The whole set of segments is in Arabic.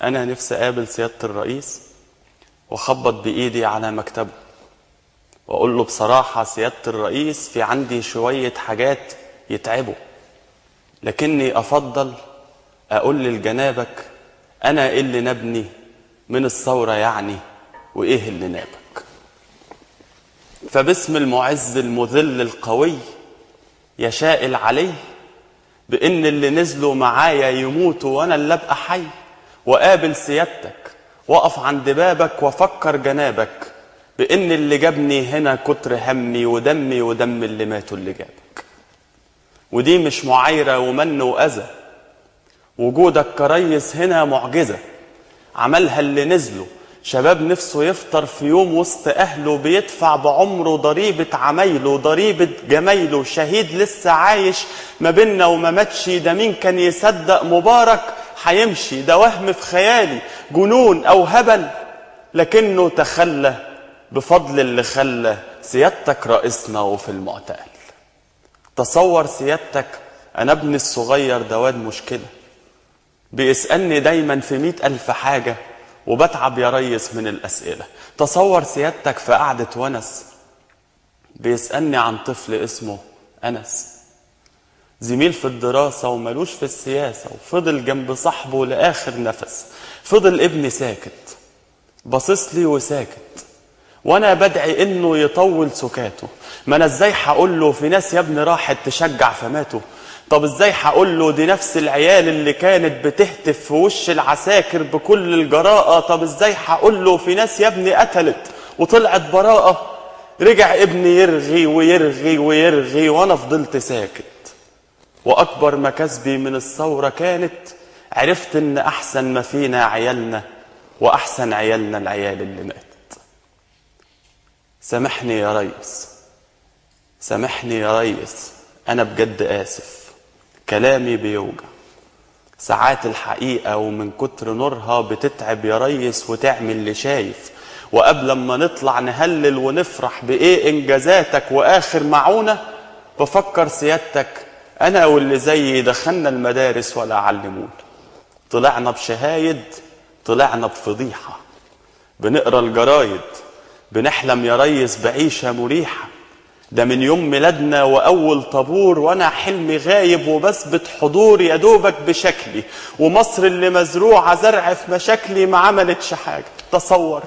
أنا نفسي أقابل سيادة الرئيس وأخبط بإيدي على مكتبه وأقول له بصراحة سيادة الرئيس في عندي شوية حاجات يتعبوا، لكني أفضل أقول لجنابك أنا إيه اللي نبني من الثورة يعني، وإيه اللي نابك. فباسم المعز المذل القوي يشاء العلي بإن اللي نزلوا معايا يموتوا وأنا اللي أبقى حي، وقابل سيادتك وقف عند بابك وفكر جنابك بإن اللي جابني هنا كتر همي ودمي ودم اللي ماتوا اللي جابك. ودي مش معايرة ومن وأذى، وجودك كريس هنا معجزة عملها اللي نزلوا شباب نفسه يفطر في يوم وسط أهله، بيدفع بعمره ضريبة عمايله ضريبة جمايله، شهيد لسه عايش ما بينا وما ماتش. ده مين كان يصدق مبارك هيمشي؟ ده وهم في خيالي جنون أو هبل، لكنه تخلى بفضل اللي خلى سيادتك رئيسنا وفي المعتقل. تصور سيادتك أنا ابني الصغير دواد مشكلة بيسألني دايما في 100,000 حاجة وبتعب يا ريس من الأسئلة. تصور سيادتك في قعدة ونس بيسألني عن طفل اسمه أنس، زميل في الدراسة وملوش في السياسة، وفضل جنب صاحبه لآخر نفس. فضل ابني ساكت باصص لي وساكت، وانا بدعي انه يطول سكاته. ما انا ازاي هقول له في ناس يا ابني راحت تشجع فماتوا؟ طب ازاي هقول له دي نفس العيال اللي كانت بتهتف في وش العساكر بكل الجراءة؟ طب ازاي هقول له في ناس يا ابني قتلت وطلعت براءة؟ رجع ابني يرغي ويرغي ويرغي وانا فضلت ساكت. واكبر مكاسبي من الثورة كانت عرفت ان احسن ما فينا عيالنا، واحسن عيالنا العيال اللي مات. سامحني يا ريس، سامحني يا ريس، انا بجد اسف، كلامي بيوجع ساعات الحقيقة ومن كتر نورها بتتعب يا ريس وتعمل اللي شايف. وقبل ما نطلع نهلل ونفرح بايه انجازاتك واخر معونة، بفكر سيادتك انا واللي زيي دخلنا المدارس ولا علمونا، طلعنا بشهايد طلعنا بفضيحة، بنقرا الجرايد بنحلم يا ريس بعيشة مريحة. ده من يوم ميلادنا وأول طابور وأنا حلمي غايب وبثبت حضور يا دوبك بشكلي، ومصر اللي مزروعة زرع في مشاكلي ما عملتش حاجة. تصور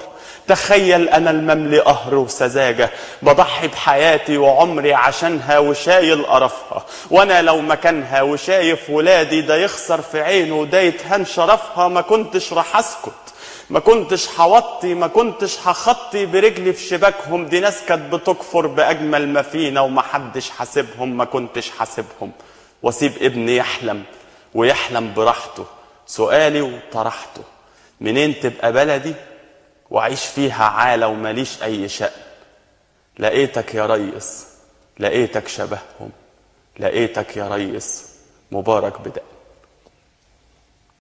تخيل أنا المملي قهر وسذاجة بضحي بحياتي وعمري عشانها وشايل قرفها، وأنا لو مكانها وشايف ولادي ده يخسر في عينه وده يتهان شرفها، ما كنتش رح أسكت، ما كنتش حوطي، ما كنتش هخطي برجلي في شباكهم. دي ناس كانت بتكفر بأجمل ما فينا ومحدش حاسبهم، ما كنتش حاسبهم. واسيب ابني يحلم ويحلم براحته. سؤالي وطرحته، منين تبقى بلدي وعيش فيها عالة وماليش أي شأن؟ لقيتك يا ريس، لقيتك شبههم، لقيتك يا ريس مبارك بدأ.